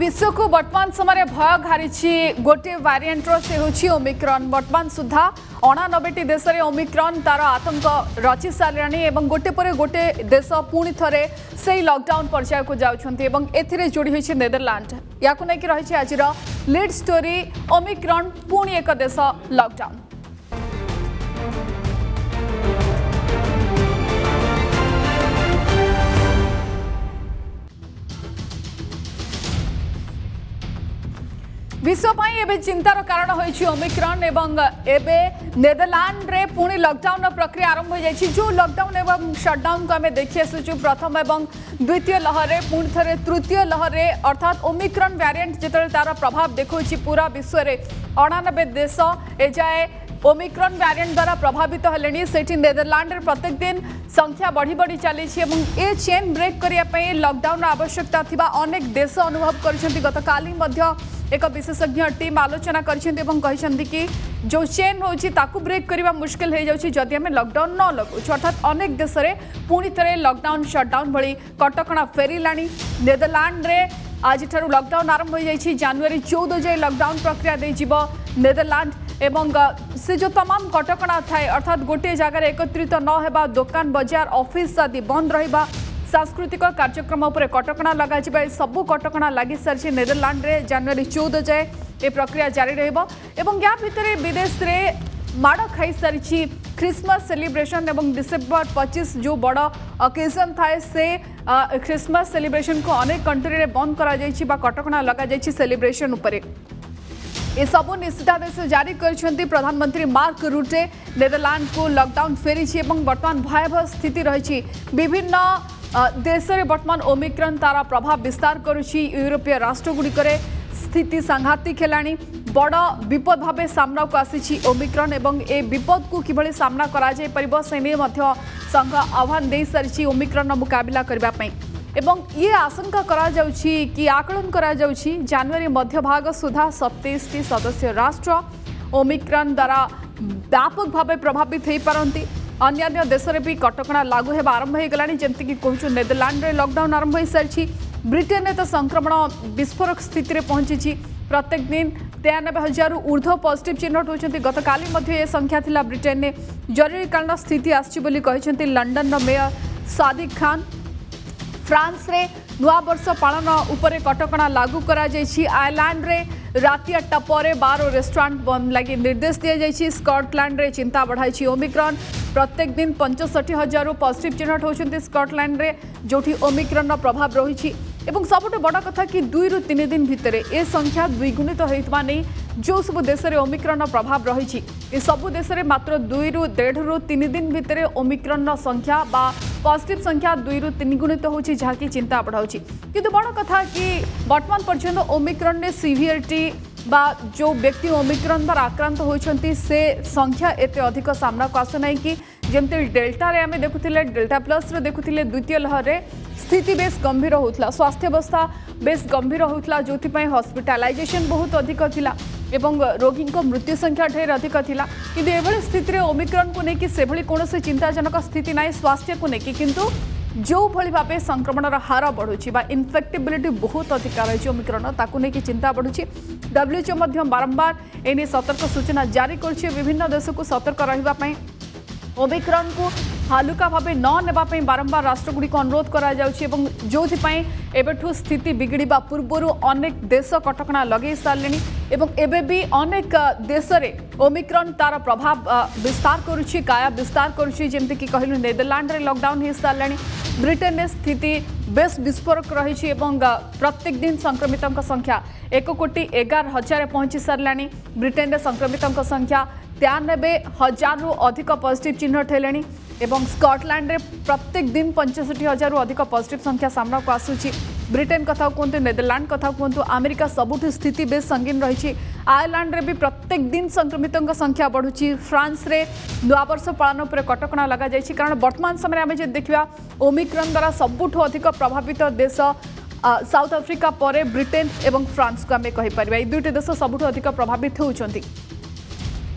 विश्व को वर्तमान समय भय घारी गोटे भारिएंटर से होची ओमिक्रॉन। वर्तमान सुधा 89 देश में ओमिक्रॉन तार आतंक रचि सारे गोटे पर गोटे देश पुणी थे से लॉकडाउन पर्याय को जाऊँगी जोड़ी होती नेदरलैंड। या रही आज लीड स्टोरी ओमिक्रॉन पुणी एक देश लॉकडाउन। विश्वपाई एबे चिंतार कारण होइछि ओमिक्रॉन एवं एबे नेदरलैंड रे पुणी लॉकडाउन प्रक्रिया आरंभ हो जाइछि। जो लॉकडाउन एवं शटडाउन को हमें देखि आसुछु प्रथम एवं द्वितीय लहर रे पुणी थरे तृतीय लहर रे अर्थात ओमिक्रॉन वेरिएंट जेतले तार प्रभाव देखौछि पूरा विश्व रे 89 देश एजाए ओमिक्रॉन वेरिएंट द्वारा प्रभावित हेलेनी। सेठी नेदरलैंड रे प्रत्येक दिन संख्या बढ़ी बढ़ी चली ए चेन ब्रेक करिया पई लॉकडाउन आवश्यकता थिबा अनेक देश अनुभव करछन्ति। गतकाली मध्य एक विशेषज्ञ टीम आलोचना करछन्ति कि जो चेन होछि ताकू ब्रेक करबा मुश्किल हो जाउछि जदि हमें लॉकडाउन न लगु। अर्थात अनेक देश रे पुणी थे लॉकडाउन शटडाउन भली कटकणा फेरिलाणी। नेदरलैंड रे आज ठारू लॉकडाउन आरंभ हो जाइछि। जनवरी 14 जाए लॉकडाउन प्रक्रिया दे जिवो नेदरलैंड एवं से जो तमाम कटकणा थाए अर्थात गोटे जगार एकत्रित न हेबा दुकान बजार ऑफिस आदि बंद रहिबा सांस्कृतिक कार्यक्रम उपर कटकणा लगा सबू कटकणा लगी सारी नेदरलैंड रे जनवरी 14 जाए ये प्रक्रिया जारी रहिबो। एवं या भितर विदेश रे माड़ खाई सारी क्रिसमस सेलिब्रेशन एवं डिसेम्बर 25 जो बड़ ओकेजन थाए से क्रिसमस सेलिब्रेशन को अनेक कंट्री रे बंद करा जाइछि बा कटकणा लगा जाइछि सेलिब्रेशन उपरे। ये सबू निषेधादेश जारी कर प्रधानमंत्री मार्क रुटे। नेदरलैंड को लॉकडाउन फेरी वर्तमान भयावह स्थिति रही। विभिन्न देश में वर्तमान ओमिक्रॉन तारा प्रभाव विस्तार करुच्ची। यूरोपीय राष्ट्रगुड़िक स्थिति सांघातिक है। बड़ विपद भाव सामना को आसी ओमिक्रॉन एवं ए विपद को किभली सामना करा जाय परिबो से ने मध्य संघ आह्वान दे सारी ओमिक्रॉन मुकाबला करने एवं ये आशंका करा जाउछि कि आकलन करा जाउछि जनवरी मध्य भाग सुधा 27 सदस्य राष्ट्र ओमिक्रॉन द्वारा व्यापक भाव प्रभावित हो पारती। अन्य देश में भी कटकणा लागू होगा आरंभ हो गलानी। जमती कि कहूँ नेदरलैंड रे लॉकडाउन आरंभ हो सारी। ब्रिटेन में तो संक्रमण विस्फोरक स्थिति में पहुंची। प्रत्येक दिन 93,000 ऊर्ध्व पॉजिटिव चिन्हट होती। गतकाली ये संख्या थिला ब्रिटेन में जरूरीकालीन स्थिति आछि London mayor Sadiq Khan. France रे नुआ वर्ष पालन उपरे कटकणा लागू करा जाइछि। आयरलैंड रे राति 8टा पर बार और रेस्टोरेंट बंद लगी निर्देश दिया जाइछि। स्कॉटलैंड रे चिंता बढ़ाई ओमिक्रॉन। प्रत्येक दिन 65,000 पॉजिटिव चिन्हट होती स्कॉटलैंड रे जोठी ओमिक्रॉन प्रभाव रही। एवं सबुठ बड़ कथा कि 2 ରୁ 3 दिन भितर ए संख्या द्विगुणित होता नहीं जो सब देश में ओमिक्रॉन प्रभाव रही। ए सबु देश में मात्र 2 ରୁ 1.5 ରୁ 3 दिन भितर ओमिक्रॉन संख्या बा पॉजिटिव संख्या 2 ରୁ 3 गुणित होची जहाँकि चिंता बढ़ाऊँगी। किंतु बड़ कथा कि वर्तमान पर्यंत ओमिक्रॉन ने सीवियरिटी बा जो व्यक्ति ओमिक्रॉन द्वारा आक्रांत होती से संख्या एत अधिक सामना को आसना कि जमती डेल्टा रे आमे देखुथिले डेल्टा प्लस रे देखुथिले द्वितीय लहर रे स्थिति बेस गंभीर होता स्वास्थ्य अवस्था बेस गंभीर होता जो हॉस्पिटलाइजेशन बहुत अधिक थिला एवं रोगी को मृत्यु संख्या ढेर अधिक थिला। किंतु एभली स्थिति रे ओमिक्रॉन को लेकिन से भली कौन चिंताजनक स्थिति ना स्वास्थ्य को लेकिन किंतु जो भली भाव संक्रमण हार बढ़ुची बा इनफेक्टेबिलिटी बहुत अधिक रही ओमिक्रॉन ताकू लेकिन चिंता बढ़ुची। WHO बारंबार एने सतर्क सूचना जारी कर विभिन्न देश को सतर्क रही ओमिक्रॉन को हालुका भाव न नेबापी बारंबार राष्ट्रगुड़ी को अनुरोध करा जाउछि एवं जोथिपाई एबेठु स्थिति बिगड़िबा पूर्वरु अनेक देश कटकणा लगे सारे एवं एबे भी अनेक देश में ओमिक्रॉन तार प्रभाव विस्तार करुछि काया विस्तार करुछि। जेमति कि कहलु नेदरलैंड रे लॉकडाउन हो सारे। ब्रिटेन में स्थिति बेस विस्फोरक रही एवं प्रत्येक दिन संक्रमितों संख्या 1,11,000 पहुंची सारे। ब्रिटेन में संक्रमितों संख्या 93,000 रु अधिक पॉजिटिव चिन्हट है एवं स्कॉटलैंड रे प्रत्येक दिन 65,000 रु अधिक पॉजिटिव संख्या सामना को आसुची। ब्रिटेन कथा कहतु नेदरलैंड कथा कहतु अमेरिका सबुठ स्थिति बेस संगीन रही। आयरलैंड रे भी प्रत्येक दिन संक्रमितों संख्या बढ़ुची। फ्रांस रे नुआ वर्ष पालन पर कटकणा लगा जाइछि कारण वर्तमान समय आम जो देखा ओमिक्रॉन द्वारा सबुठ अधिक प्रभावित देश साउथ अफ्रिका पर ब्रिटेन एवं फ्रांस को आम कहीपर। ये 2टी देश सबुठ अधिक प्रभावित होती।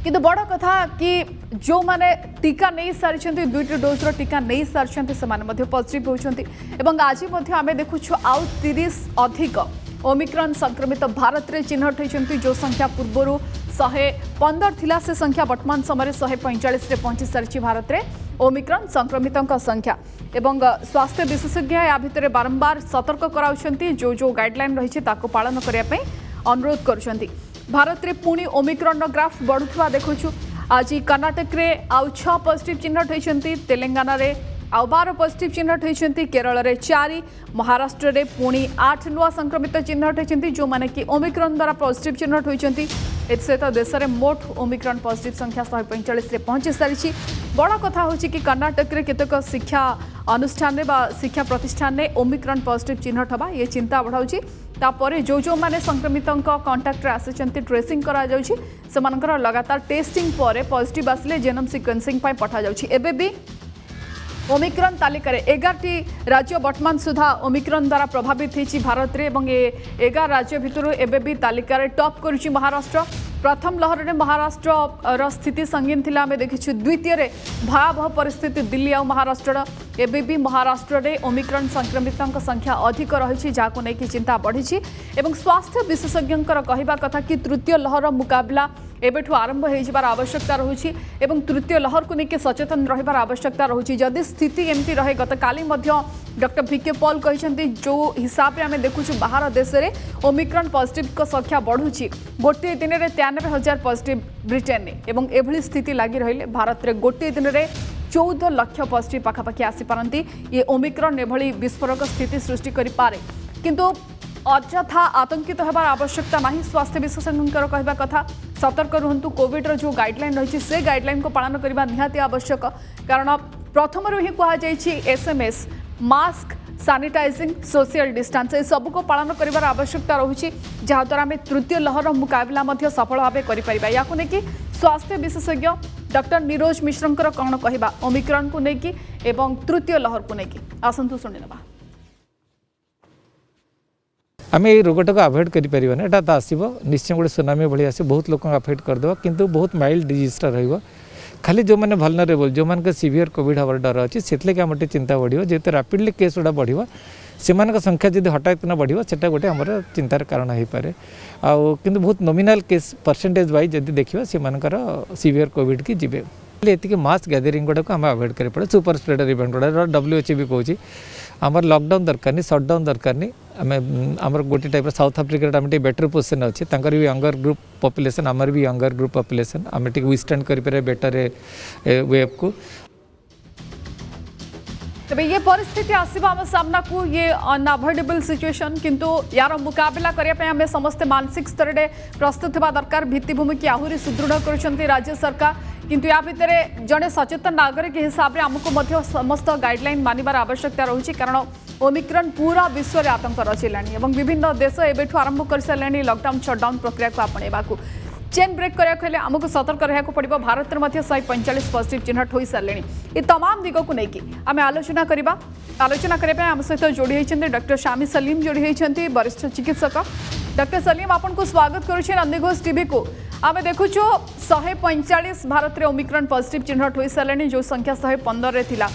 किंतु बड़ कथा कि जो माने टीका नहीं सारी 2टी डोज टीका नहीं सारी से पॉजिटिव होती। आज आम देखु आउ 30 अधिक ओमिक्रॉन संक्रमित भारत में चिन्हट होती जो संख्या पूर्व 115 थिला से संख्या वर्तमान समय 145 रे पहुंची सारी भारत में ओमिक्रॉन संक्रमितों संख्या एवं स्वास्थ्य विशेषज्ञ या भितर बारंबार सतर्क कराउछंती जो गाइडलाइन रही पालन करने अनुरोध करुछंती। भारत में पुणी ओमिक्रॉन ग्राफ बढ़ुवा देखु। आज कर्नाटक में आउ 6 पॉजिटिव चिन्हट होती, तेलंगाना रे आउ 12 पॉजिटिव चिन्हट होती, केरल में 4, महाराष्ट्र में पुणी 8 नुआ संक्रमित चिन्हट होती जो माने कि ओमिक्रॉन द्वारा पॉजिटिव चिन्हट होती। एसत देश में मोट ओमिक्रॉन पॉजिटिव संख्या 145 रे पहुंची सारी। बड़ कथा हूँ कि कर्नाटक में केतक शिक्षा अनुष्ठान शिक्षा प्रतिष्ठान में ओमिक्रॉन पॉजिटिव चिन्हट हवा ये चिंता बढ़ाऊँगी। तापर जो माने संक्रमितों कांटेक्ट आसी ट्रेसिंग करा जाउछि सेमानकर लगातार टेस्टिंग पर पॉजिटिव आसिले जेनोम सिक्वेंसिंग पाई पठा जाउछि। एबे भी ओमिक्रॉन तालिका 11टी राज्य वर्तमान सुधा ओमिक्रॉन द्वारा प्रभावित होती भारत में और 11 राज्य भितर एबे भी तालिका टॉप करुछि महाराष्ट्र। प्रथम लहर में महाराष्ट्र स्थिति संगीन थिला आमे देखिछु। द्वितीय रे भयावह परिस्थिति दिल्ली और महाराष्ट्र। एबे भी महाराष्ट्र में ओमिक्रॉन संक्रमितों संख्या अधिक रही जहां नहीं चिंता बढ़ी एवं स्वास्थ्य विशेषज्ञों कहवा कथा कि तृतीय लहर मुकाबला एबेठु आरंभ होइबार आवश्यकता रहुछि एवं तृतीय लहर को लेकिन सचेतन रहिबार आवश्यकता रहुछि। जदि स्थिति एमती रहे गतकाली डॉक्टर वीके पॉल कहते जो हिसाब से आम देखु बाहर देश में ओमिक्रॉन पॉजिटिव संख्या बढ़ुछि गोटे दिन में 93,000 पॉजिटिव ब्रिटेन में एवं एभली स्थिति लगी रही भारत में गोटे दिन में 14 लाख पॉजिटिव पाखापाखि आसीपारती। ये ओमिक्रॉन एभली विस्फोरक स्थिति सृष्टि करिपारे किंतु अଯଥା आतंकित होबार आवश्यकता नहीं। स्वास्थ्य विशेषज्ञों कहवा कथा सतर्क रुहतु। कोविड जो गाइडलाइन रही से गाइडलाइन को पालन करने निहाती आवश्यक कारण प्रथम ही कहुई SMS mask sanitizing social distance सब को पालन कर आवश्यकता रही जहाद्वारा आम तृतीय लहर मुकाबला सफल भाव कर स्वास्थ्य विशेषज्ञ डॉक्टर नीरज मिश्र कौन कहवा ओमिक्रॉन को लेकिन तृतीय लहर को लेकिन आसतु शुणिना। आम ये रोगटा को अवॉइड करें यहाँ तो आसो निश्चय गोटे सुनामी भाई आस बहुत लोग अफेक्ट करदे किंतु बहुत माइल्ड डिजीजटा रही खाली जो मैंने भलनरेबल जो मान सीवियर कोविड हबार डर अच्छी से आम चिंता बढ़ो जेहेतु रैपिडली केस गुड़ा बढ़ो से संख्या जब हठात न बढ़ो से गोटे आम चिंतार कारण हो पाए किंतु बहुत नॉमिनल केस परसेंटेज वाइज जब देखा से सीवियर कोविड की जीवे ये मास गैदरिंग गुड़ा आम अवॉइड करें पड़े सुपर स्प्रेडर इवेंट गुड़ा WHO भी कहूँ आमर लॉकडाउन दरकार नहीं सटडाउन दरकार नहीं आम गोटे टाइप साउथ आफ्रिका आम बेटर पोजिशन अच्छे भी यंगर ग्रुप पॉपुलेशन आमर भी यंगर ग्रुप पॉपुलेशन आम विस्टैंड करें बेटर वेव को। तबे ये परिस्थिति आसीबा हम सामना को ये अनअवॉइडेबल सिचुएशन किंतु यार मुकाबला करने आम समस्ते मानसिक स्तर में प्रस्तुत होगा दरकार। भित्तिभूमि की आहरी सुदृढ़ कर राज्य सरकार किंतु या भितर जड़े सचेतन नागरिक हिसाब से आमको समस्त गाइडलाइन मानिबार आवश्यकता रही कारण ओमिक्रॉन पूरा विश्व में आतंक रचिलानी और विभिन्न देश एवं आरंभ कर सारे लॉकडाउन शटडाउन प्रक्रिया को आपणेबा चेन ब्रेक कराया आमको सतर्क रहा पड़ो। भारत में 145 पॉजिटिव चिन्हट हो सारे ये तमाम दिग को लेकिन आम आलोचना करने आम सहित जोड़ी होती डॉक्टर शामी सलीम जोड़ी होती वरिष्ठ चिकित्सक। डॉक्टर सलीम आपन को स्वागत करुच्छे नंदीघोष टीवी को। आम देखु 145 भारत में ओमिक्रॉन पॉजिटिव चिन्हट हो सारे जो संख्या 115 थिला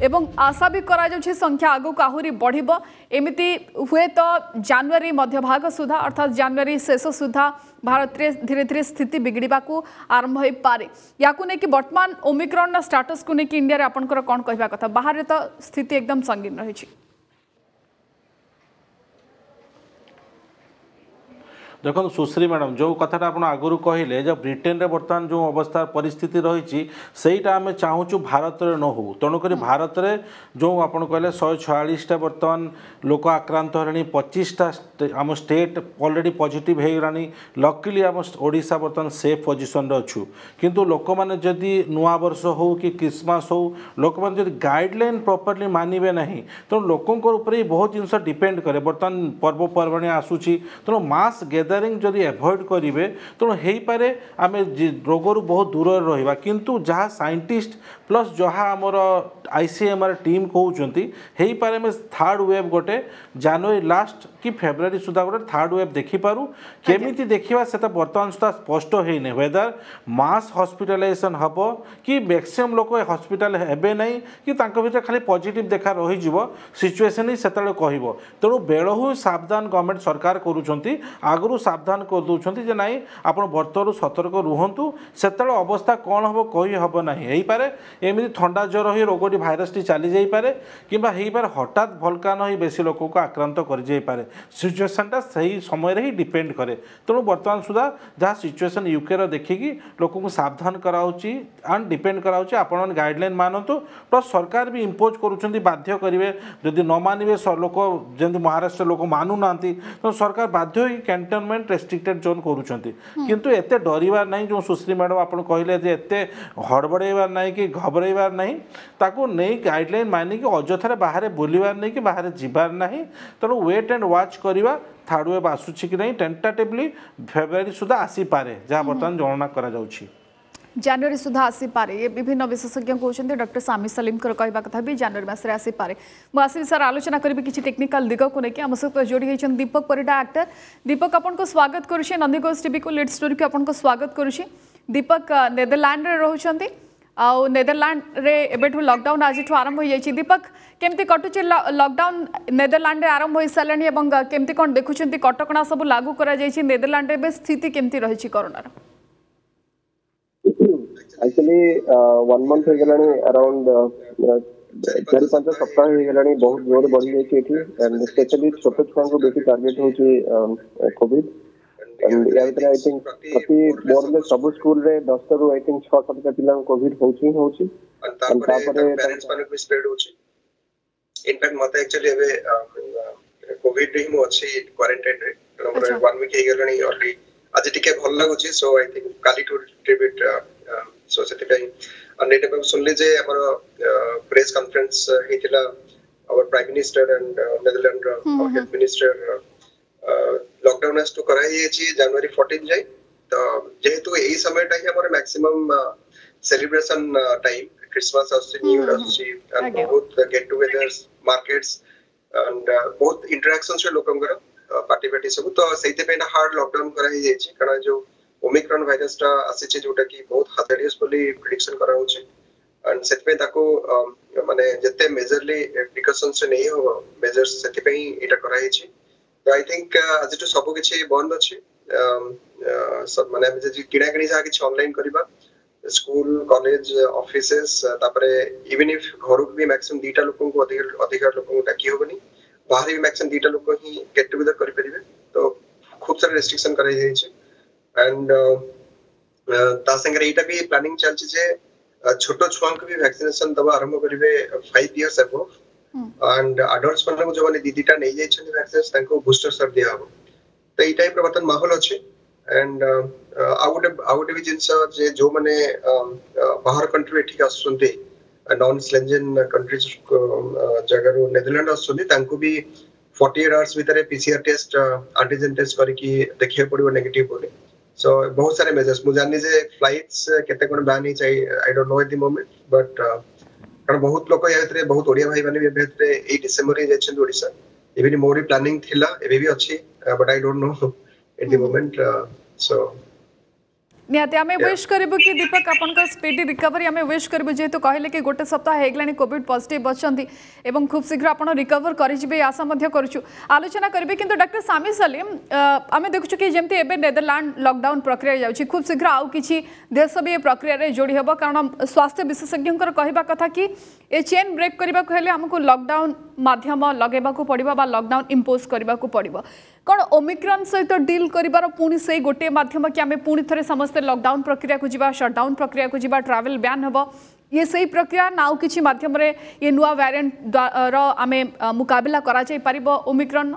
एवं आशा भी करा जाउछि संख्या आगु आहरी बढ़िबो एमिति हुए तो जनवरी मध्यभाग सुधा अर्थात जनवरी शेष सुधा भारत में धीरे धीरे स्थिति बिगड़ा को आरंभ हो पारे या वर्तमान ओमिक्रॉन स्टाटस को लेकिन इंडिया रे आपनकर कौन कहवा कथा बाहर तो स्थिति एकदम संगीन रही। देखो सुश्री मैडम जो कथाटा आप आगुरी कहले जब ब्रिटेन रे बर्तमान जो अवस्था परिस्थिति रही सेटा आम चाहूँ भारत में न हो तेणुक भारत में जो आप कहले 146टा बर्तमान लोक आक्रांत है 25टा आम स्टेट ऑलरेडी पॉजिटिव हो गलानी लकीली आम ओडिशा बर्तमान सेफ पोजिशन अच्छु किंतु लोक मैंने जदि नुआ वर्ष हो कि क्रिसमस हो लोक मैंने जब गाइडलाइन प्रॉपर्ली मानिबे नहीं तो लोकों ऊपर बहुत जिनस डिपेंड करे बर्तमान पर्वपर्वाणी आसूची तेणु मास गैदर गैदरिंग जदि एभॉइड करेंगे तेणु हो पारे आम रोगर बहुत दूर रहा किंतु जहाँ साइंटिस्ट प्लस जहाँ आमर आईसीएमआर टीम कहते हो पारे आम थर्ड वेव गोटे जनवरी लास्ट कि फेब्रुआरी सुधा गोटे थर्ड वेव देखिपारू केमिति देखा से बर्तमान सुधा स्पष्ट होने वेदर मास हॉस्पिटलाइजेशन हम कि मैक्सिमम लोक हॉस्पिटल हेबे नहीं कि भीतर खाली पॉजिटिव देखा रही सिचुएसन ही से कह तेणु बेलू सावधान गवर्नमेंट सरकार करुँच आगु सावधान कर दौरान जे नाई आप बर्तमान सतर्क रुहतु से अवस्था कौन हम कही हम ना हो पारे एमती थंडा ज्वर ही रोगटी भाइरस टी चली जापे कि हठात भलकान ही बेसी लोक को आक्रांत कर सिचुएसनटा सही समय ही डिपेंड करे तेणु बर्तमान सुधा जहाँ सिचुएसन यूके देखिकी लोक को सावधान कराऊँच एंड डिपेंड कराऊँच आपण गाइडलाइन मानतु प्लस सरकार भी इम्पोज करुँच बाध्य करेंगे जदि न मानवे लोक जमी महाराष्ट्र लोक मानु ना तो सरकार बाध्य हो कैंटोनमेंट रेस्ट्रिक्टेड जोन करुँच किंतु एते डरबार नहीं जो सुश्री मैडम आप कहले एते हड़बड़ाइबार नहीं कि घबराइबार नहीं ताकू नहीं गाइडलाइन मानिक अजथार बाहर बुलबार नहीं कि बाहर जीवार नहीं तेणु वेट एंड वाच करवा थर्ड वेव आसूची कि नहीं टेंटाटिवली फेब्रुआरी सुधा आसीपे जहाँ बर्तमान गणना करा जाउछि जनवरी सुधा आसीपे ये विभिन्न विशेषज्ञ कहते डॉक्टर सामी सलीम कहवा कथा भी जनवरी मास आसीपे मुझे सर आलोचना करी किसी टेक्निकल दिग को लेकिन आम सहित जोड़ी होती दीपक परिडा एक्टर दीपक आपको स्वागत करुँचे नंदीघोष टीवी को लीड स्टोरी को आपको स्वागत करुँची दीपक नेदरलैंड रे रोचंती आउ नेदरलैंड रे एबेठु लॉकडाउन आज आरंभ हो जाइए दीपक केमती कटुचे लॉकडाउन नेदरलैंड रे आरंभ हो सारे और केमती कौन देखुं कटकणा सब लागू करा जाइए नेदरलैंड रे स्थिति केमती रही कोरोनार एक्चुअली 1 मंथ हो गलानी अराउंड 4-5 सप्ताह हो गलानी बहुत जोर बढ़ी जाइए एंड स्पेशली छोट छुआ को बेसी टार्गेट होची कोविड एंड या भीतर आई थिंक प्रति बोर्ड में सब स्कूल रे 10 रु आई थिंक 6-7 पिला कोविड होची एंड तापरे पेरेंट्स माने भी स्प्रेड होची इनफैक्ट मते एक्चुअली एबे कोविड रे मो अछि क्वारंटाइन रे हमर 1 वीक हे गलानी ऑलरेडी आज टिके भल लागुची सो आई थिंक काली टू ट्रिब्यूट सो सेति पई अनेट पे सुनले जे हमर प्रेस कॉन्फ्रेंस हेतिला our prime minister and Netherland health minister lockdown एस टू कराई छी जनवरी 14 जाय तो जेहेतु एही समय टाइम हमर मैक्सिमम सेलिब्रेशन टाइम क्रिसमस और न्यू ईयर एंड बहुत गेट टुगेदर्स मार्केट्स एंड बहुत इंटरेक्शन से लोकंगर पार्टी सब तो सेते पे हार्ड लॉकडाउन कराई जाय छी कारण जो ओमिक्रॉन वायरस टा आसी जोटा कि बहुत हाजरियस बोली प्रेडिक्शन करा होची एंड सेते पे ताको माने जते मेजरली प्रिकॉशंस से नहीं हो मेजर्स सेते पे एटा कराई छी तो आई थिंक आज तो सब किछि बंद अछि सब माने जे किना किनी जा किछि ऑनलाइन करबा स्कूल कॉलेज ऑफिसेस तापरे इवन इफ घर भी मैक्सिमम दीटा लोगों को अधिक लोगों को डाकी होबनी बाहर भी मैक्सिमम दीटा लोग ही गेट टुगेदर करि परिबे तो खूब सारे रेस्ट्रिक्शन कराई जाय छै एंड ता संगे एटा भी प्लानिंग चल छै जे छोटो छुआ को भी वैक्सीनेशन दवा आरंभ करिवे 5 इयर्स अबव एंड अडल्ट्स मन को जो माने दीदीटा नहीं जाय छै वैक्सीन ताको बूस्टर शॉट दिया हो तो ई टाइप बर्तन माहौल अछि एंड आउट भी जिंस जे जो माने बाहर कंट्री एठी आसुंते नॉन स्लेंजन कंट्रीज जगह नेदरलैंड आसुंते ताको भी 48 आवर्स भीतर पीसीआर टेस्ट एंटीजन टेस्ट करके देखिए पड़ो नेगेटिव बोले सो बहुत सारे मेजर्स मु जानि जे फ्लाइट्स केते कोन बैन ही चाहिए आई don't know at the moment but कारण बहुत लोक या भीतर बहुत ओडिया भाई माने भीतर ए डिसेंबर रे जेछन ओडिसा एबे मोरी प्लानिंग थिला एबे भी अछि but I don't know at the moment so निहाती आम विश करूँ कि दीपक आपन स्पीडी रिकवरी आम विश करूँ जेहेतु कहले कि गोटे सप्ताह होगला कोविड पॉजिटिव अच्छा खूब शीघ्र आप रिकवर करेंगे आशा करुँ आलोचना करेंगे किंतु डॉक्टर सामी सलीम आम देखु कि जमी एवं नेदरलैंड लॉकडाउन प्रक्रिया जाऊँगी खूब शीघ्र आउ कि देश भी प्रक्रिया जोड़ी हे कारण स्वास्थ्य विशेषज्ञ कहवा कथा कि ये चेन ब्रेक करने को आमको लॉकडाउन माध्यम लगेगा पड़ा लॉकडाउन इम्पोज करने को पड़ा कौन ओमिक्रॉन सहित डील कर पुणी से गोटे माध्यम कि आम पुणी थे समस्ते लॉकडाउन प्रक्रिया को जीवा शटडाउन प्रक्रिया को जीवा ट्रैवल बैन हम ये सही प्रक्रिया ना किसी माध्यम ये नुआ वेरिएंट आम मुकाबला करा जाई परिबो ओमिक्रॉन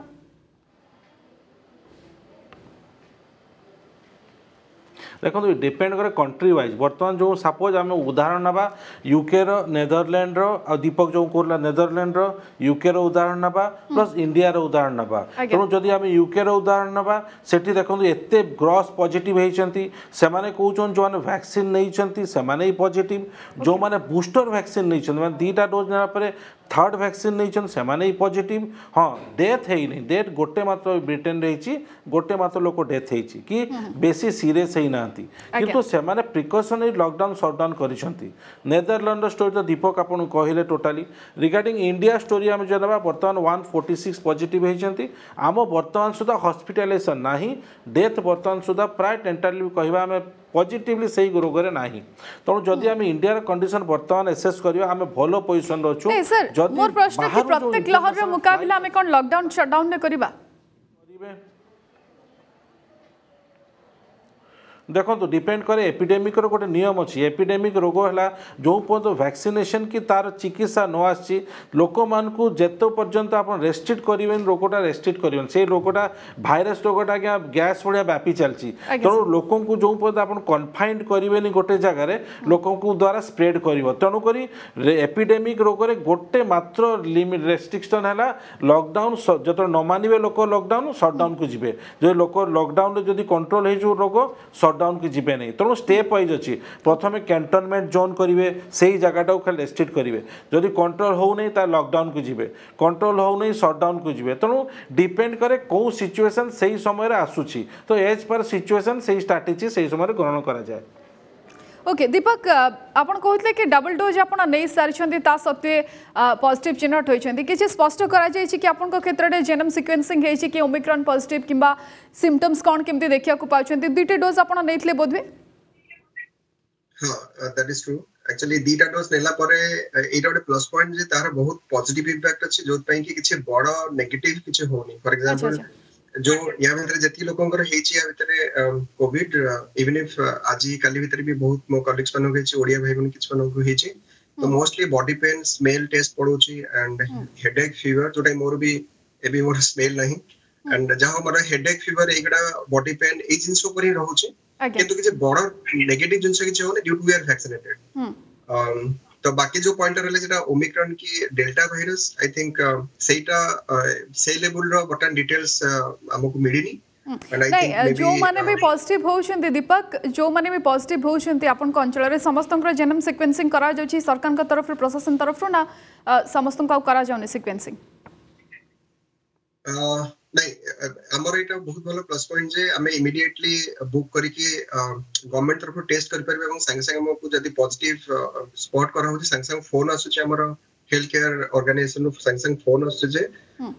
देखो डिपेंड करे कंट्री वाइज बर्तमान जो सपोज आम उदाहरण ना यूके नेदरलैंड आ दीपक जो कहला नेदरलैंड यूके उदाहरण ना प्लस इंडिया उदाहरण ना तेणु जदि आम यूके उदाहरण ना से देखो एत ग्रॉस पॉजिटिव होती से कहते जो मैंने वैक्सीन नहीं पॉजिटिव जो मैंने बूस्टर वैक्सीन नहीं दीटा डोज ना थर्ड वैक्सीन नहीं से पॉजिटिव हाँ डेथ है नहीं डेथ गोटे मात्र ब्रिटेन रही गोटे मात्र लोक डेथ होती कि बेसी सीरियस होना किंतु से प्रिकॉशनरी लॉकडाउन शटडाउन कर नेदरलैंड स्टोरी तो दीपक आपन कहले टोटाली रिगार्डिंग इंडिया स्टोरी आम जो ना बर्तमान 146 पॉजिटिव होती आम बर्तमान सुधा हॉस्पिटलाइजेशन ना डेथ बर्तमान सुधा प्राय टेंटाली कहवा आम पॉजिटिवली से रोग में ना तेणु जदि आम इंडिया कंडीशन बर्तमान एसेस करवा आम भल पोजिशन अच्छु मोर प्रश्न कि प्रत्येक लहर रे मुकाबला में कोन लॉकडाउन शटडाउन ने करबा देखो डिपेंड करे एपिडेमिक रो गोटे नियम अच्छी एपिडेमिक रोग है जो पर्यटन वैक्सीनेशन की तार चिकित्सा न आसी लोक मान जिते पर्यंत आप रेस्ट्रिक्ट करें रोगटा रेस्ट्रिक्ट करें से रोगटा भाइरस रोगटा आज्ञा गैस भाया व्यापी चलती तेणु लोक जो पर्यंत आप कन्फाइंड करेंगे गोटे जगार लोक द्वारा स्प्रेड कर तेणुक एपिडेमिक रोग गोटे मात्र रेस्ट्रिक्शन है लॉकडाउन जो न मानवे लोक लॉकडाउन सटडाउन को जी जो लोक लॉकडाउन जब कंट्रोल हो रोग सटडाउन की जीवे नहीं तेणु स्टेप वाइज अच्छी प्रथम कैंटनमेंट जोन करेंगे से ही जगटा खाली रेस्ट्रिक्ट करेंगे जदि कंट्रोल हो नहीं ता लॉकडाउन को जीवे कंट्रोल हो नहीं सटडाउन को जीवे तेणु डिपेंड करे कौ सिचुएशन से ही समय आसूची तो एज पर सिचुएशन से स्ट्राटेजी से समय ग्रहण करा जाए ओके दीपक आपण कहते कि डबल डोज आप नहीं सारी ता सत्वे पॉजिटिव चिन्हट होती किसी स्पष्ट करा कि आपण क्षेत्र में जेनोम सिक्वेन्सिंग होती कि ओमिक्रॉन पॉजिटिव किंबा सिम्पटम्स कौन केमती देखा पाँच दुईटे डोज आप नहीं बोधे हाँ दैट इज ट्रू एक्चुअली दीटा डोज नेला परे एटा गोटे प्लस पॉइंट जे तार बहुत पॉजिटिव इंपैक्ट अछि जो पई कि किछि बड़ नेगेटिव किछि होनी फॉर एग्जांपल जो या भीतर जति लोकंकर हेछि या भीतर कोविड इवन इफ आज काली भीतर भी बहुत मो कलीग्स मानो हेछि ओडिया भाई बन किछ मानो हेछि तो mostly body pain smell test पड़ोछि एंड हेडेक फीवर जोटा मोर भी एबी मोर स्मेल नहीं एंड जहां मोर हेडेक फीवर एगडा बॉडी पेन ए जिंस ऊपर ही रहउछि किंतु किछि बड़ नेगेटिव जिंस किछि होने due to we are vaccinated तो बाकी जो पॉइंट रहले जेटा ओमिक्रॉन की डेल्टा वायरस आई थिंक सेटा से लेवल रो बटन डिटेल्स हमको मिलिनी नहीं जो माने भी पॉजिटिव होउछन्ती दीपक जो माने भी पॉजिटिव होउछन्ती आपन को अंचल रे समस्तंकर जेनोम सिक्वेन्सिंग करा जाउछि सरकार का तरफ रे प्रशासन तरफ रो ना समस्तंका को करा जाउनी सिक्वेन्सिंग नहीं हमर एटा बहुत भलो प्लस पॉइंट जे हमें इमीडिएटली बुक करी कि गवर्नमेंट तरफ टेस्ट कर परबे এবং संग संग हमको जदी पॉजिटिव स्पॉट करा होछि संग संग फोन आसुछि हमर हेल्थ केयर ऑर्गेनाइजेशन नो संग संग फोन आसुछि जे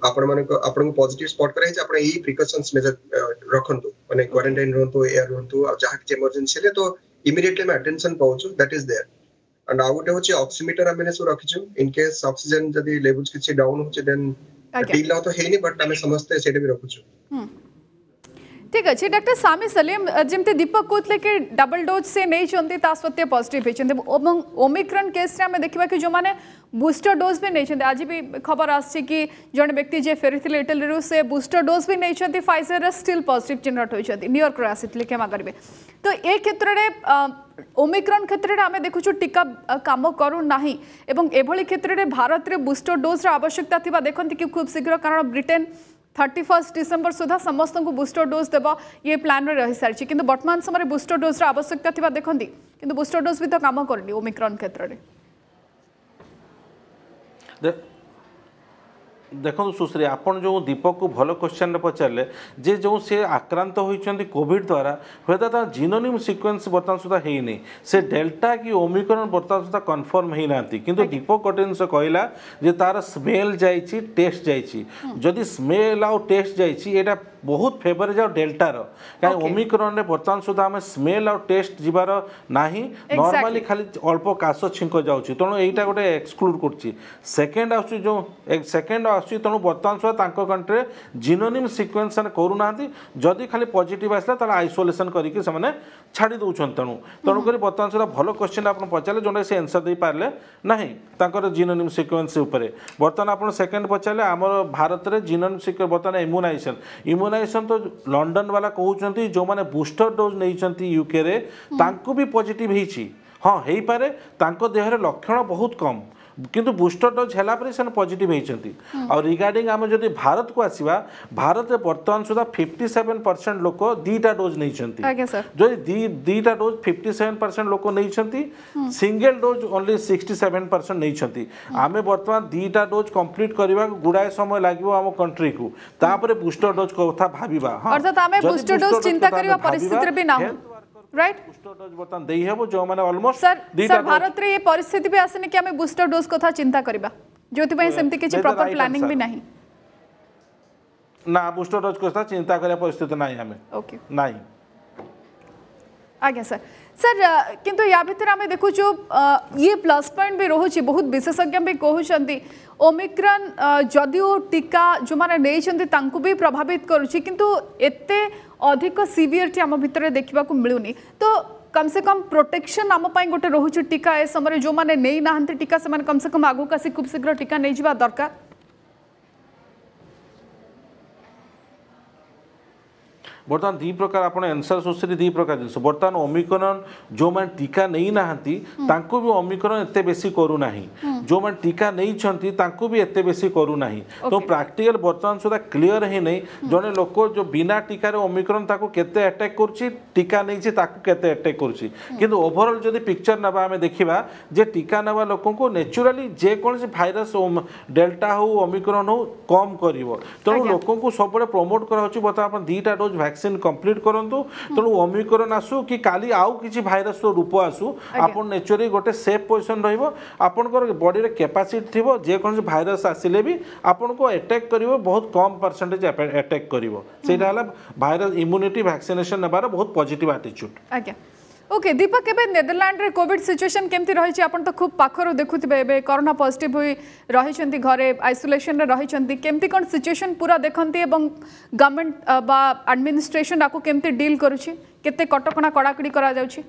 आपण को पॉजिटिव स्पॉट करे जे आपण ई प्रिकॉशंस मेजर रखंतु माने क्वारंटाइन रहंतु एयर रहंतु आ जहा कि इमरजेंसी ले तो इमीडिएटली मैं अटेंशन पाउछु that is there and out होछि ऑक्सीमीटर हमने सो रखिछु इन केस ऑक्सीजन जदी लेवल्स किछि डाउन होछि देन डील तो है नहीं बट हमें समझते सेटे भी रखुछु ठीक अच्छे डॉक्टर सामी सलीम जमते दीपक कहते कि डबल डोज से नहीं चलती ता सत्य पॉजिटिव होती ओमिक्रॉन केस में देखा कि जो मैंने बूस्टर डोज भी नहीं आज भी खबर आसी कि जन व्यक्ति जे फेरी इटली से बूस्टर डोज भी नहीं फाइजर स्टिल पॉजिटिव चिन्हट होती न्यूयॉर्क आसी क्षमा करेंगे तो ये क्षेत्र में ओमिक्रॉन क्षेत्र में आम देखु टीका काम करूना एवं एभली क्षेत्र में भारत में बूस्टर डोज आवश्यकता थी देखते कि खूब शीघ्र कारण ब्रिटेन 31 डिसेम्बर सुधा समस्त को बूस्टर डोज देव ये प्लान रही सारी कि वर्तमान समय बूस्टर डोज आवश्यकता थी देखती कि बूस्टर डोज भी तो काम करनी ओमिक्रॉन क्षेत्र में देखो सुश्री आपन जो दीपक को भल क्वेश्चन पचारे जे जो से आक्रांत होती कोविड द्वारा हुए तो जीनोम सिक्वेन्स बर्तमान सुधा है से डेल्टा कि ओमिक्रॉन बर्तमान सुधा कन्फर्म होना किंतु दीपक गोटे जिन कहला जे तार स्मेल जाइए टेस्ट जाइए जदि स्मेल आउ टेस्ट जाइए बहुत फेवर जाओ डेल्टार कहीं ओमिक्रॉन रे बर्तमान सुधा आम स्मेल आउ टेस्ट जीवार ना नॉर्मली खाली अल्प काश छिंक जाऊँगी तेणु यहीटा गोटे एक्सक्लूड कर सेकेंड आसुची जो सेकेंड आसुची तेणु बर्तमान सुधा कंट्री जीनोम सिक्वेन्स करूना जदि खाली पॉजिटिव आसला ताला आइसोलेशन करके छाड़ी दौरान तेणु तेणुक बर्तमान सुधा भल क्वेश्चन आप पचारे जो से आंसर दे पारे ना जीनोम सिक्वेन्स बर्तमान आप सेकेंड पचारे आम भारत में जीनोम सिक्वेन्स बर्तमान इम्यूनाइजेशन ऑर्गेनाइजेशन तो लंडन वाला कहउचंती जो माने बूस्टर डोज नहीं यूके रे तांको भी पॉजिटिव होईची हाँ हो पारे तांको देह रे लक्षण बहुत कम किंतु बूस्टर डोज है पॉजिटिव होती और रिगार्डिंग आम जब भारत को आसवा भारत में बर्तमान सुधा 57% लोक दीटा डोज नहीं जो दीटा डोज 57% लोक नहीं सिंगल डोज ओनली 67% नहीं आम बर्तमान दीटा डोज कंप्लीट करने गुड़ाए समय लगे आम कंट्री को तापर बूस्टर डोज कथा भाविबा अर्थात आमे बूस्टर डोज चिंता करिवा परिस्थिति भी ना राइट बूस्टर डोज बर्तमान देई हेबो जो माने ऑलमोस्ट सर भारत रे ये परिस्थिति भी आसने कि हमें बूस्टर डोज कथा चिंता करिबा जोति पय सेमति किछि प्रॉपर प्लानिंग भी नहीं ना बूस्टर डोज कथा चिंता करिया परिस्थिति नाही हमें ओके नाही आज्ञा सर सर किंतु या भितर आम देखु ये प्लस पॉइंट भी रोचे बहुत विशेषज्ञ भी कहते ओमिक्रॉन जदिओ टीका जो मैंने नहीं भी प्रभावित करुच्ची किंतु एते अधिक सीवियरिटी आम भितर देखा मिलूनी तो कम से कम प्रोटेक्शन आम गोटे रोचे टीका ए समय जो मैंने नहीं ना टीका से कम से कम आगू आसी खूब शीघ्र टीका नहीं जावा दरकार बर्तमान दी प्रकार आप आंसर सुश्री दी प्रकार जिन बर्तमान ओमिक्रॉन जो मैंने टीका नहीं नाहंती तांको भी ओमिक्रॉन एते बेसी करू नाही जो मैंने टीका नहीं छंती तांको भी एते बेसी करू नाही तो प्रैक्टिकल बर्तमान सुधा क्लियर ही नहीं जने लोक जो बिना टीका रे ओमिक्रॉन ताको केते अटैक करछि टीका नहीं छि ताको केते अटैक करछि किंतु ओवरऑल जदी पिक्चर नबा हमें देखिबा जे टीका नबा लोकन को नेचुरली जे कोन से भाइरस डेल्टा हो ओमिक्रॉन हो कम करिवो तो लोकन को सब बडे प्रमोट करा होछि बता अपन दीटा डोज वैक्सीन कंप्लीट करंतु तेणु ओमिक्रॉन आसु कि काली आउ किछि भाइरस रूप आसु आपन नेचुरली गोटे सेफ पोजिशन रहइबो आपनकर बॉडी रे कैपेसिटी थिबो जे कोन भाइरस आसिले भी आपन को अटैक करिवो बहुत कम परसेंटेज अटैक करिवो सेटा हला भाइरस इम्यूनिटी वैक्सीनेशन नेबार बहुत पॉजिटिव एटीट्यूड आज्ञा ओके दीपक एबे नेदरलैंड रे कोविड सिचुएशन केमती रही आपन तो खूब पाखरो देखुथिबे एबे कोरोना पॉजिटिव होई रहिसंती घरे आइसोलेशन रे रहिसंती केमती कोन सिचुएशन पूरा देखंती एवं गवर्नमेंट बा एडमिनिस्ट्रेशन आको केमती डील करूची केते कटकणा कड़ाकड़ी करा जाउची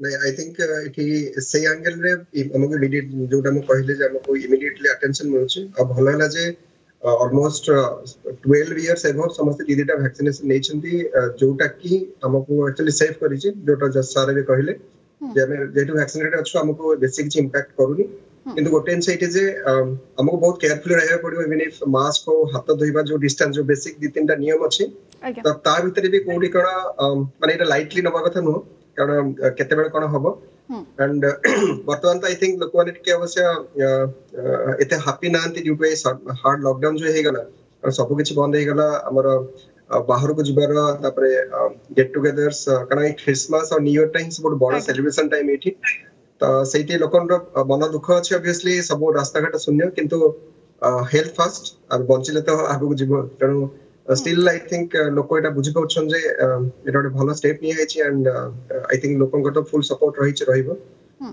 नहीं आई थिंक इटी से एंगल रे हमको इमीडिएट जोटा हम कहले जे हमको इमीडिएटली अटेंशन मिलुची अब भलो हला जे ऑलमोस्ट 12 इयर्स एगो समस्त दीदीटा वैक्सीनेशन नै छंती जोटा की हमको एक्चुअली सेफ करी छी जोटा जस्ट सारे भी कहले जे हम जेटू वैक्सीनेटेड अछु हमको बेसिक ची इंपैक्ट करूनी किंतु गोटे इनसाइट जे हमको बहुत केयरफुल रहबा पड़ियो इवन इफ मास्क को हाथ धोइबा जो डिस्टेंस जो बेसिक दी तीनटा नियम अछि त ता भीतर भी कोडी कणा माने एटा लाइटली नबा कथा नो कारण केते बेल कोन हबो एंड वर्तमान तो आई थिंक लोक माने के अवश्य एते हैप्पी नांती ड्यू टू हार्ड लॉकडाउन जो हे गला सब किछि बंद हे गला हमर बाहर को जिबार तापरे गेट टुगेदर्स कारण क्रिसमस और न्यू ईयर टाइम बहुत बड़ सेलिब्रेशन टाइम एठी तो सेठी लोकन मन दुख अछि ऑब्वियसली सब रास्ता घाट शून्य किंतु हेल्थ फर्स्ट और बंचिले तो आगु जिवो तणु स्टिल आई थिंक लोक एटा बुझि पछन जे एटा एक भलो स्टेप नि आइछि एंड आई थिंक लोकन को फुल सपोर्ट रहइबो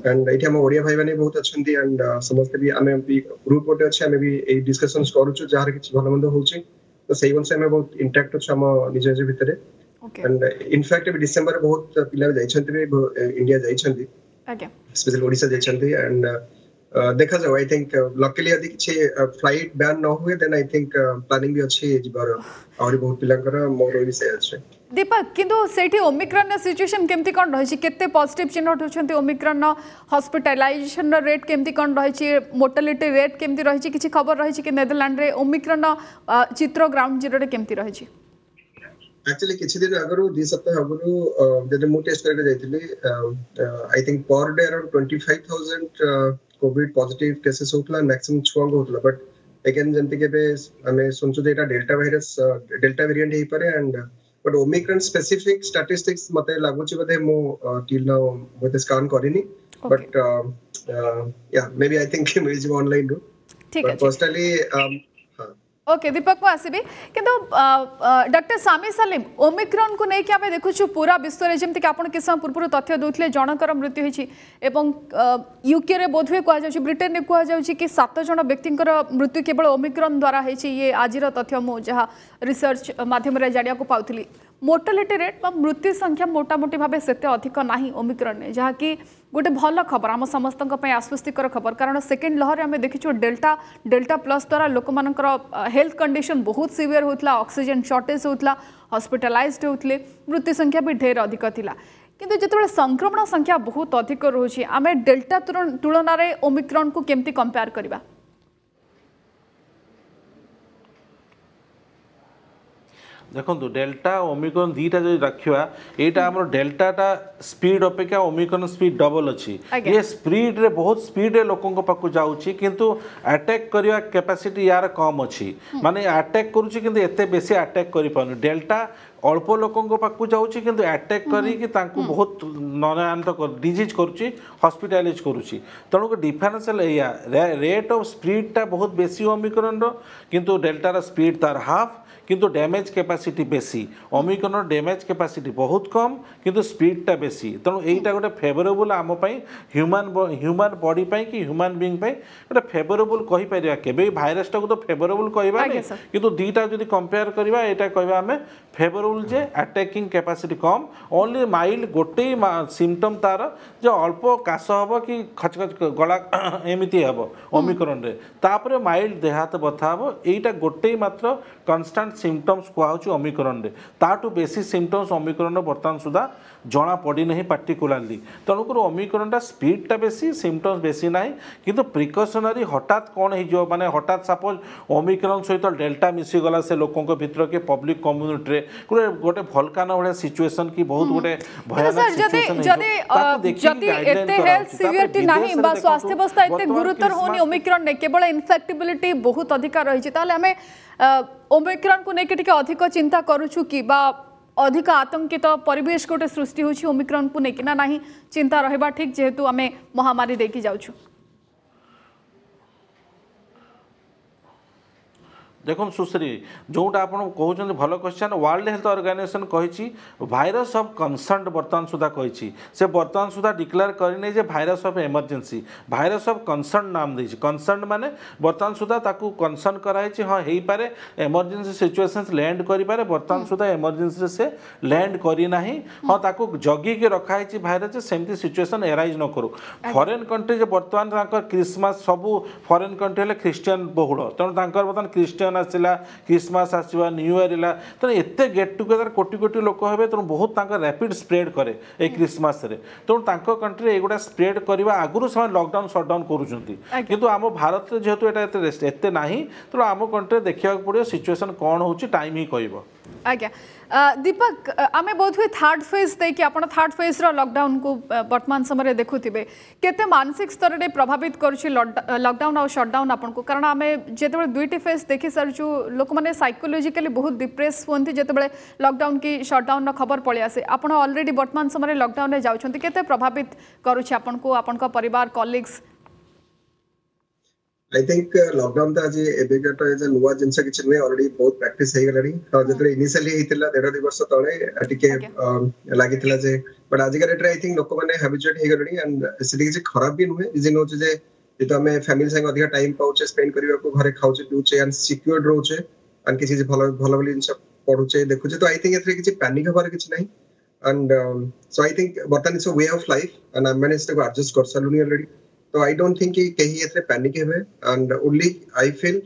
एंड एठी हम ओडिया भाई माने बहुत अछंती एंड समस्त भी हमें भी ग्रुप कोटे अछि हमें भी ए डिस्कशंस करूछु जहार किछ भलो मंद होछि तो सही वंश में बहुत इंटैक्ट अछि हम निज निज भितरे एंड इनफैक्ट डिसेंबर बहुत पिला जाइछंती इंडिया जाइछंती ओके स्पेशली ओडिसा जाइछंती एंड देखा जाओ आई थिंक लकीली यदि किछि फ्लाइट बैन न हुए देन आई थिंक प्लानिंग भी अछि जिबार और बहुत पिलांकर मोर भी से अछि दीपक किंतु सेठी ओमिक्रॉन सिचुएशन केमती कोन रहिछि केते पॉजिटिव चिन्ह होछंती ओमिक्रॉन हॉस्पिटलाइजेशन रेट केमती कोन रहिछि मोर्टालिटी रेट केमती रहिछि किछि खबर रहिछि कि नेदरलैंड रे ओमिक्रॉन चित्र ग्राउंड जीरो रे केमती रहिछि एक्चुअली किछि दिन अगरु 2 सप्ताह अगरु जदि मु टेस्ट करके जाइतिली I think per day around 25000 COVID positive cases होतला मैक्सिमम छुआंग होतला बट अगेन जंती के बे हमें सुनछु जे एटा डेल्टा वायरस डेल्टा वेरिएंट हे पारे and but Omicron specific statistics मते लागुची बदे मु टिल नाउ मते स्कैन करिनी but yeah maybe I think मिल जी ऑनलाइन दो ठीक है पर्सनली ओके दीपक को आसबी किंतु डॉक्टर सामी सलीम ओमिक्रॉन को नहीं आम देखु पूरा विश्व में जमी आप किस समय पूर्व तथ्य दूसरे जनकर मृत्यु होती यूके रे बोधवे कहुच्छे ब्रिटेन में कहुच्छे कि 7 जन व्यक्ति मृत्यु केवल ओमिक्रॉन द्वारा होती ये आज तथ्य मुझे रिसर्च मध्यम जाना पाऊली मोर्टालिटी रेट मृत्यु संख्या मोटामोटी भाव से अधिक ना ओमिक्रॉन ने जहाँकि गोटे भल खबर आम समस्त आश्वस्तिकर खबर कारण सेकेंड लहर आम देखीचु डेल्टा प्लस द्वारा लोक हेल्थ कंडीशन बहुत सीवियर होता ऑक्सीजन शॉर्टेज होता हॉस्पिटलाइज्ड होते मृत्यु संख्या भी ढेर अधिक थिला किंतु जिते संक्रमण संख्या बहुत अधिक रोचे आम डेल्टा तुलन में ओमिक्रॉन को केमती कंपेयर करबा देखो डेल्टा ओमिक्रॉन दीटा जो रखा यहाँ आम डेल्टाटा स्पीड अपेक्षा ओमिक्रॉन स्पीड डबल अच्छी ये स्पीड रे बहुत स्पीड रे लोकों पाक जाऊँगी किंतु अटैक करने कैपेसिटी यार कम अच्छी माने अटैक करुच्ची किंतु एते बेसी अटैक कर पानी डेल्टा अल्प लोकों पाक जाऊँगी किंतु अटैक करी बहुत नयनान्त डिजीज करुच्ची हॉस्पिटलाइज करुच्ची तेणुक डिफरेन्स रेट ऑफ स्पीड टा बहुत बेसी ओमिक्रॉन किंतु डेल्टार स्पीड तार हाफ किंतु डैमेज कैपेसिटी बेसी ओमिक्रॉन डैमेज कैपेसिटी बहुत कम किंतु स्पीड टा बेसी तेणु यहीटा गोटे फेवरेबल आम ह्यूमन बॉडी पाई कि ह्यूमन बीइंग पाई गोटे फेवरेबल कहि परिया केबे भाइरस टा को तो फेवरेबल कहबा नै किंतु दीटा जदी कंपेयर करबा एटा कहबा हमें फेवरेबल जे अटैकिंग कैपेसिटी कम ओनली माइल्ड गोटे सिम्पटम तार जो अल्प काश हबो कि खचखच गला एमिति हबो ओमिक्रॉन रे तापर माइल्ड देहात बथा हबो एटा गोटे मात्र कन्स्टेंट सिम्पटम्स कहूँ ओमिक्रॉन रे ताठू बेसी सिम्पटम्स ओमिक्रॉन बर्तमान सुधा जना पड़ी नहीं पार्टिकुलारली तेणुक ओमिक्रॉन स्पीड टा बेसी सिम्पटम्स बेसी ना किंतु प्रिकॉशनरी हठात कौन हो माने हठात सपोज ओमिक्रॉन सहित डेल्टा मिसीगला से लोकों भितर के पब्लिक कम्युनिटी रे गोटे भलकान भाया सिचुएशन की बहुत गोटे स्वास्थ्य अवस्था एते गुरुतर होनी ओमिक्रॉन ने केवल इन्फेक्टिबिलिटी बहुत अधिक रही आम ओमिक्रॉन को लेकिन अधिक चिंता करूछु कि बा अधिक आतंकित परिवेश गोटे सृष्टि होछि ओमिक्रॉन को लेकिन ना चिंता रहबा ठीक जेहेतु आम महामारी देखी जाउछु देखो सुश्री जोटा आप कहते भल क्वेश्चन वर्ल्ड हेल्थ ऑर्गेनाइजेशन कही भाइरस ऑफ कंसर्न बर्तमान सुधा कही से बर्तमान सुधा डिक्लेयर करने जे virus of emergency virus of concern नाम देछि कंसर्न माने बर्तमान सुधा ताकू कंसर्न कराई हाँ हो पारे इमरजेंसी सिचुएशन लैंड करि पारे बर्तमान सुधा इमरजेंसी से लैंड करना हाँ ताकू जगी के रखाई भाइरस सेमती सिचुएशन एराइज न करू फॉरेन कंट्री बर्तमान क्रिसमस सबू फॉरेन कंट्री हेल्ले ख्रिस्टियन बहुल तेणु बर्तमान क्रिस्टियन आसला क्रिसमस आसवा न्यू इयर है तेणु एत गेट टुगेदर कोटी कोटी लोक हे तेणु बहुत रैपिड स्प्रेड करे ए क्रिसमस रे तेणु कंट्री एगुड़ा स्प्रेड करने आगुरी से लॉकडाउन सटडाउन करूँ आम भारत में जेहेतु एत ना तेणु आम कंट्री देखा पड़ो सिचुएशन कौन हो टाइम ही कह आज्ञा दीपक आम बोध हुए थर्ड फेज देखिए आप थर्ड फेज लॉकडाउन को वर्तमान समय देखुवे केते मानसिक स्तर में प्रभावित करुच्ची लॉकडाउन और शटडाउन आपन को कारण आम जो दुईटी फेज देखी सारिचु लोक मैंने साइकोलोजिकली बहुत डिप्रेस होती जिते लॉकडाउन की शटडाउन खबर पलि आसे आप ऑलरेडी वर्तमान समय लॉकडाउन में जाउछन्ति केते प्रभावित करुच्ची आपन को आपन का परिवार कॉलीग्स आई थिंक लॉकडाउन तो आज एबेगट एज नुवा जिंस किछ नुए ऑलरेडी बहुत प्रैक्टिस हे गलानी तो जतरे इनिशियली हेतिला 1.5 वर्ष तळे टिके लागितला जे बट आज का रेट आई थिंक लोक माने habituated hey Galani and city किछ खराब भी नुए रिजन हो जे जेतो हमें फैमिली संग अधिक टाइम पाउचे स्पेंड करिवा को घरे खाउचे पिउचे एंड सिक्योर्ड रहउचे एंड किछि भलो भलो जिंस पढुचे देखुचे तो आई थिंक एथरे किछि पैनिक हबार किछि नहीं एंड सो आई थिंक बर्तन it's a way of life and I manage to adjust कर सलुनी ऑलरेडी तो आई डोंट थिंक कि कहीं एथरे पैनिक हेबे एंड ओनली आई फील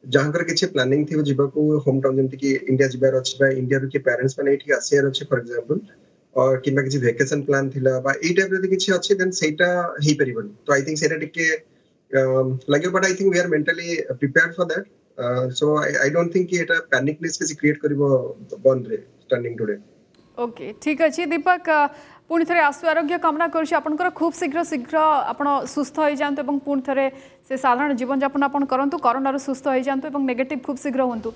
जहांकर किछि प्लानिंग थी जीवा को होम टाउन जेंति कि इंडिया जिबार अछि बा इंडिया के पेरेंट्स माने एठी आसियार अछि फॉर एग्जांपल और किबा किछि वेकेशन प्लान थिला बा ए टाइप रे किछि अछि देन सेटा हेई परिबन तो आई थिंक सेटा टिके लागे but I think we are mentally prepared for that so I don't think कि एटा पैनिकनेस किछि क्रिएट करबो बंद रे स्टैंडिंग टुडे ओके ठीक अछि दीपक पुणी थे आशु आरोग्य कामना कर खूब शीघ्र शीघ्र आप सुस्थ हो जातु और पुणी थे से साधारण जीवन यापन आप करूँ कोरोना सुस्थ हो जातु और नेगेटिव खूब शीघ्र हूँ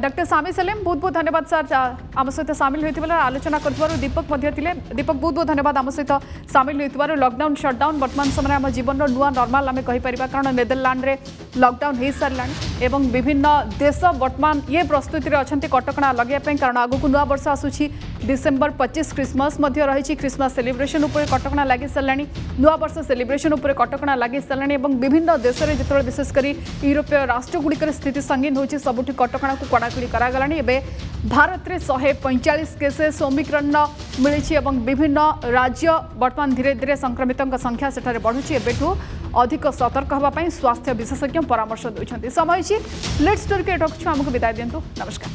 डॉक्टर सामी सलीम बहुत बहुत धन्यवाद सर आम सहित सामिल होता आलोचना कर दीपक दीपक बहुत बहुत धन्यवाद आम सहित सामिल होता लॉकडाउन शटडाउन वर्तमान समय आम जीवन नुआ नॉर्मल आम कहीपर कारण नेदरलैंड रे लॉकडाउन हो सारा एवं विभिन्न देश वर्तमान ये प्रस्तुति अच्छा कटकणा लगे कारण आगक नुआ वर्ष आसूसी डिसेम्बर 25 क्रिसमस रही क्रिसमस सेलिब्रेशन उपर कटकणा लगी सारा नुआ वर्ष सेलिब्रेशन उपर कटकणा लगी सारा विभिन्न देश में जो विशेषकर यूरोपीय राष्ट्रगुड़िकर स्थिति संगीन होची सबुठी कटकणा को कड़ाकड़ी करागलानी भारत में 145 केसेस ओमिक्रॉन मिली विभिन्न राज्य वर्तमान धीरे धीरे संक्रमितों संख्या सेठारे बढ़ुची एबेठू अधिक सतर्क होगापाई स्वास्थ्य विशेषज्ञ परामर्श देउछन्ति। समय लेट्स स्टोरी के रखछु आमको विदाय दियंतु। नमस्कार।